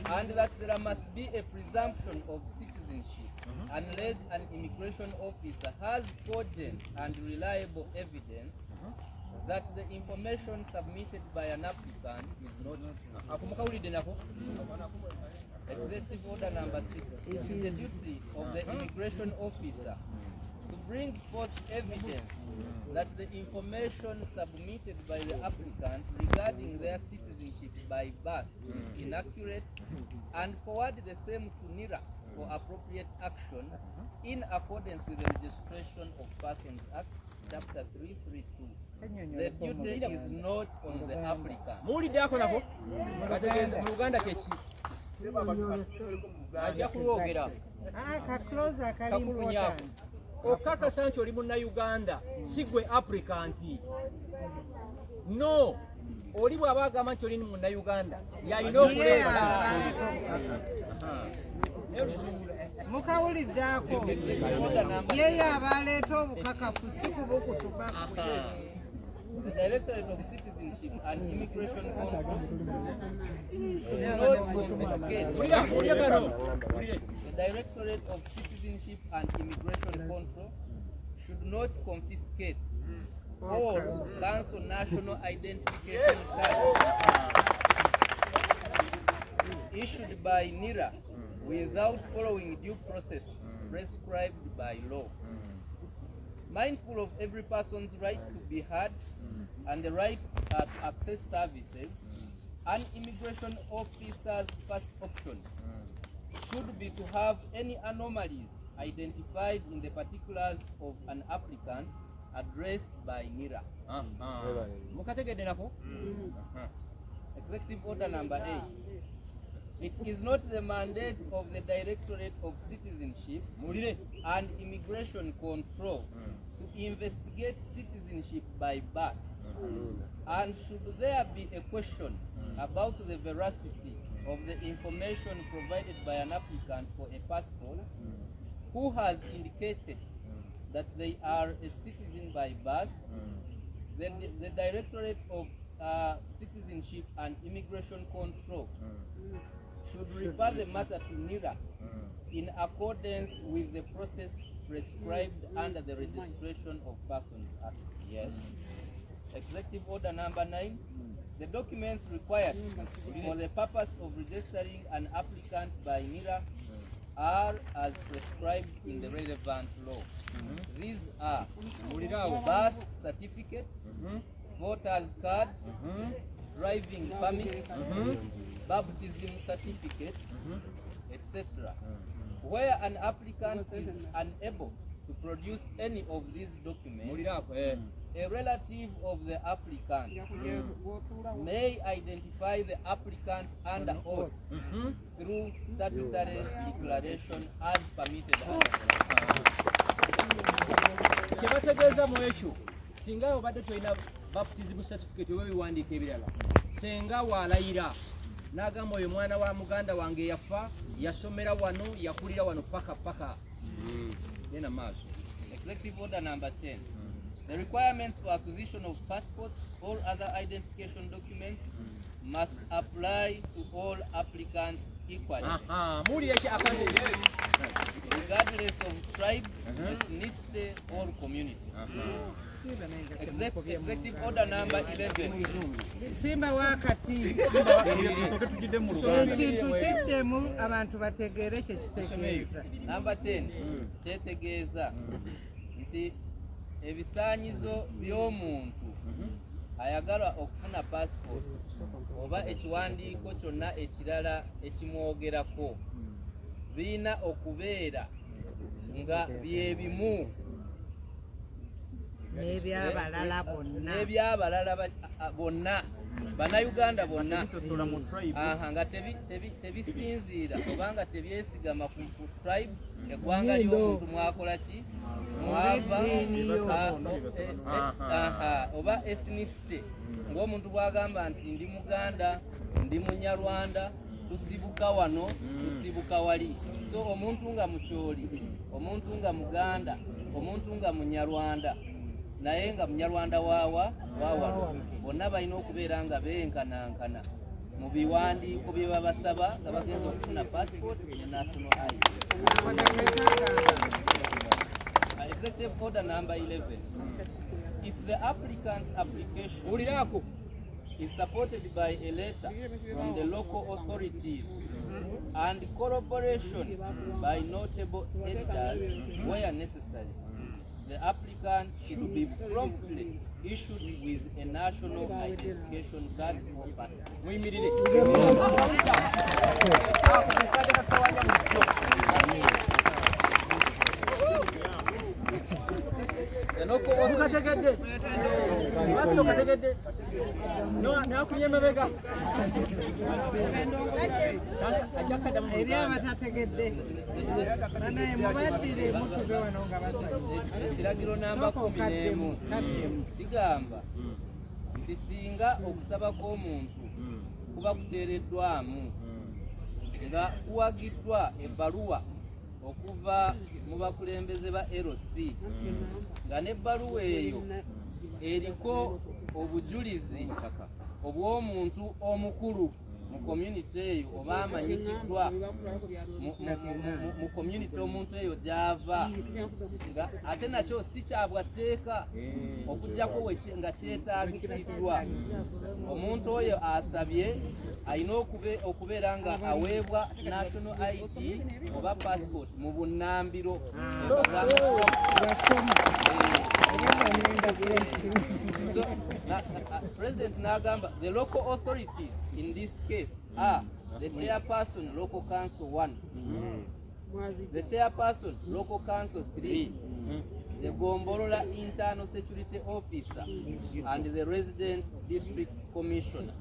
and that there must be a presumption of citizenship unless an immigration officer has cogent and reliable evidence that the information submitted by an applicant is not true. Executive Order number 6. It is the duty of the immigration officer to bring forth evidence that the information submitted by the applicant regarding their citizenship by birth is inaccurate and forward the same to NIRA for appropriate action in accordance with the Registration of Persons Act, Chapter 332. The duty is not on the applicant. Okakasa nti oli munnayuganda si gwe applicanti. No, oli bw'aba agamba nti oli munnayuganda yalina okuleeta mukawuliddeako yeyo abaleeta obukakafu si kubukutuba. The Directorate of Citizenship and Immigration Control should not confiscate. The Directorate of Citizenship and Immigration Control should not confiscate or cancel national identification cards issued by NIRA without following due process prescribed by law. Mindful of every person's right to be heard and the right to access services, an immigration officer's first option should be to have any anomalies identified in the particulars of an applicant addressed by NIRA. Executive Order number 8. It is not the mandate of the Directorate of Citizenship and Immigration Control to investigate citizenship by birth. And should there be a question about the veracity of the information provided by an applicant for a passport who has indicated that they are a citizen by birth, then the Directorate of Citizenship and Immigration Control should refer the matter to NIRA in accordance with the process prescribed under the Registration of Persons Act. Yes. Executive Order number 9. The documents required for the purpose of registering an applicant by NIRA are as prescribed in the relevant law. These are birth certificate, voter's card, driving permit, baptism certificate, etc. Where an applicant is unable to produce any of these documents, a relative of the applicant may identify the applicant under oath through statutory declaration as permitted. Kyebategeeza mu ekyo singa obadde tolina baptism certificate oba ebiwandiiko ebirala, senga waalayira n'agamba oyo mwana wa muganda wange yafa yasomera wano yakulira wano paka yena maaso. Executive Order number 10. The requirements for acquisition of passports or other identification documents must apply to all applicants equally, regardless of tribe, ethnicity, or community. Executive Order number 11. Simba wakati ekintu kiddemu abantu bategeere kye kitegeeza. Number 10. Kyetegeeza nti ebisaanyizo by'omuntu ayagala okufuna passport oba ekiwandiiko kyonna ekirala ekimwogerako birina okubeera nga byebimu n'ebyabalala bonna bannayuganda bonna nga tebisinziira obanga tebyesigama ku tribe, eggwanga ly'omuntu mwakola ki mwava, oba ethnicity ng'omuntu bw'agamba nti ndi Muganda, ndi Munyarwanda, tusibuka wano, tusibuka wali. So omuntu nga Mukyoli, omuntu nga Muganda, omuntu nga Munyarwanda, naye nga Munyarwanda wano bonna balina okubeera nga benkanankana mu biwandiiko bye babasaba nga bagenza okufuna passport ne national ID. Executive order number 11. If the applicant's application is supported by a letter from the local authorities and corroboration by notable editors where necessary, the applicant should be promptly issued with a national identification card or passport. Ekiragiro namba 11 kigamba nti singa okusaba kw'omuntu kuba kuteereddwamu nga kuwagiddwa ebbaluwa okuva mu bakulembeze ba LC nga n'ebbaluwa eyo eriko obujulizi obw'omuntu omukulu mu community eyo oba amanyikiddwa mu community omuntu eyo gy'ava, ate nakyo si kyabwatteeka okuggyako nga kyetaagisiddwa. Omuntu oyo asabye alina okubeera nga aweebwa national ID oba passport mu bunnambiro. So, President Nagamba, the local authorities in this case are the chairperson, local council 1, the chairperson, local council 3, the Gombolola internal security officer, and the resident district commissioner.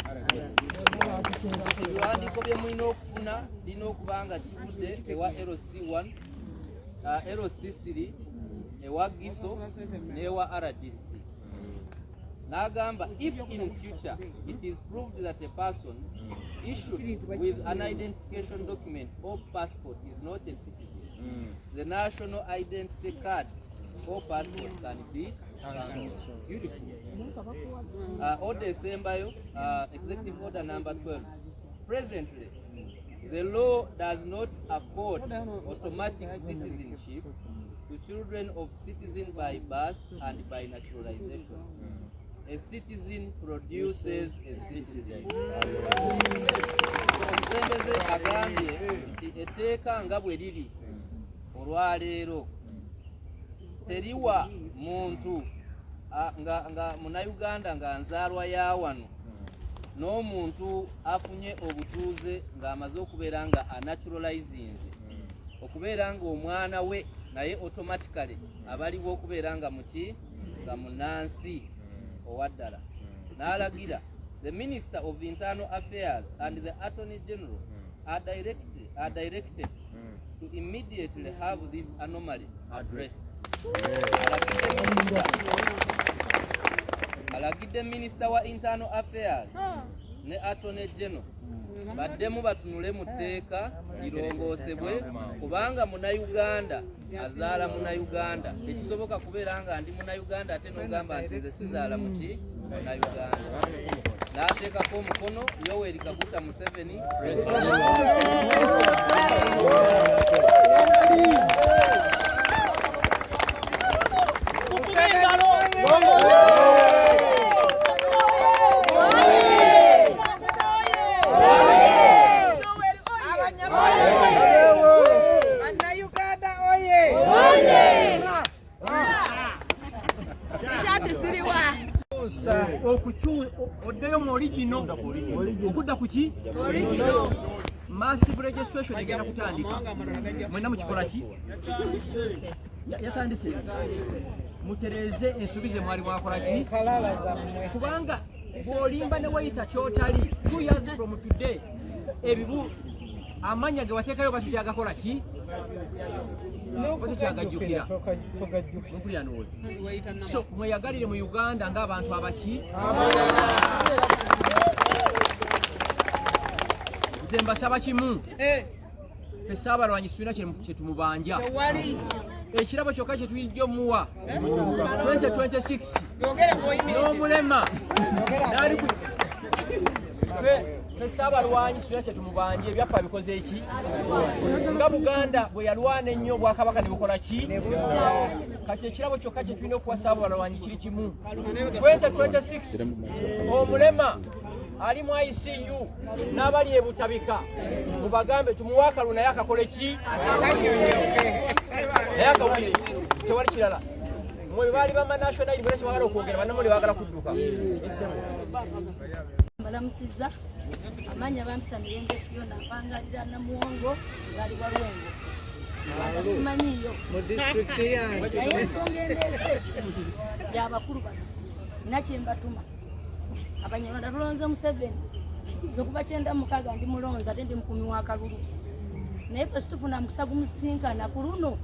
Ebiwandiiko bye mulina okufuna kirina okuba nga kivudde ewa LC1, LC3, ewa GISO n'ewa RDC. Nagamba, if in future it is proved that a person issued with an identification document or passport is not a citizen, the national identity card or passport can be cancelled. Order Esembayo, Executive Order number 12. Presently, the law does not accord automatic citizenship to children of citizens by birth and by naturalization. A citizen produces a citizen. Omukulembeze agambye nti etteeka nga bwe liri olwaleero teriwa muntu nga munnayuganda nga nzaalwa ya wano n'omuntu afunye obutuuze ng'amaze okubeera nga anaturalizinze okubeera nga omwana we naye automatically abaliwo okubeera nga muki nga munnansi owaddala. N'alagira the Minister of Internal Affairs and the Attorney General are directed to immediately have this anomaly addressed. Alagidde Minister wa Internal Affairs ne Attorney General baddemu batunule mu tteeka lirongoosebwe kubanga munnayuganda azaala munnayuganda. Ekisoboka kubeera nga ndi munnayuganda ate n'ogamba nti nze sizaala muki munnayuganda. N'ateekako omukono Yoweri Kaguta Museveni, oddeyo mu original okudda ku ki massive registration egenda kutandika. Mwena mukikola ki? Yatandise mutereeze ensobi ze mwali mwakola ki? Kubanga bw'olimba ne wayita kyotali 2 years from today ebibu amanya ge wateekayo batujagakola ki? Batujagajjukira mpulira n'ozi. So mweyagalire mu Uganda ng'abantu abaki? Nze mbasaba kimu, ffe Ssaabalwanyi tulina kye tumubanja. Ekirabo kyokka kye tulijja omuwa 2026 n'omulema ffe Ssaabalwanyi sirina kye tumubanje ebyaffe abikoze eki nga Buganda bwe yalwana ennyo Obwakabaka ne bukola ki kati ekirabo kyokka kye tulina okuwa Ssaabalwanyi kiri kimu 2026 omulema ali mu ICU n'abali e Butabika mubagambe tumuwe akalulu naye akakole ki naye akawulire tewali kirala mwe baali bama national liberation bagala okwogera bannamuli baagala kudduka mbalamusizza amanya bampita Mirembe Fiona mpangalira Namuwongo zaalibwa Lwengo simanyiyo mu district yange naye ensonga endeese y'abakulu bano nina kye mbatuma Abanyarwanda tulonze museven zokuva 96 ndi mulonzi ate ndi mukumi wa kalulu naye ffe situfuna mukisa gumusinkana ku luno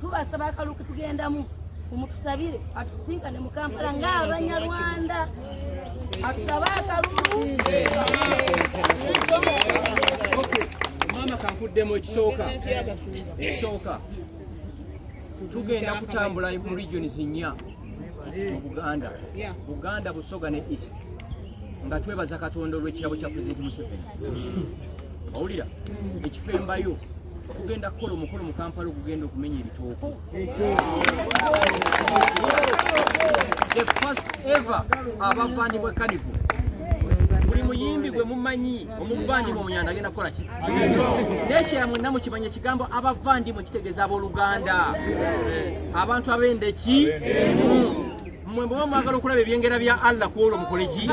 tubasaba akalulu ke tugendamu mumutusabire atusinkane mu Kampala ng'Abanyarwanda atusaba akalulu. Mama kankuddemu ekisooka tugenda kutambula mu regions 4 mu Buganda Busoga ne East nga twebaza Katonda olw'ekirabo kya President Museveni. Owulira ekifo embayo tugenda kukola omukolo mu Kampala okugenda okumenya ebitooko. The first ever abavandimwe Carnival. Buli muyimbi gwe mumanyi omuvandimwe Omunyanda agenda kukola ki? Nekyera mwenna mukimanya ekigambo abavandimwe kitegeeza abooluganda abantu ab'endeki mmwe bwe mwagala okulaba ebyengera bya Allah ku olwo mukole ki?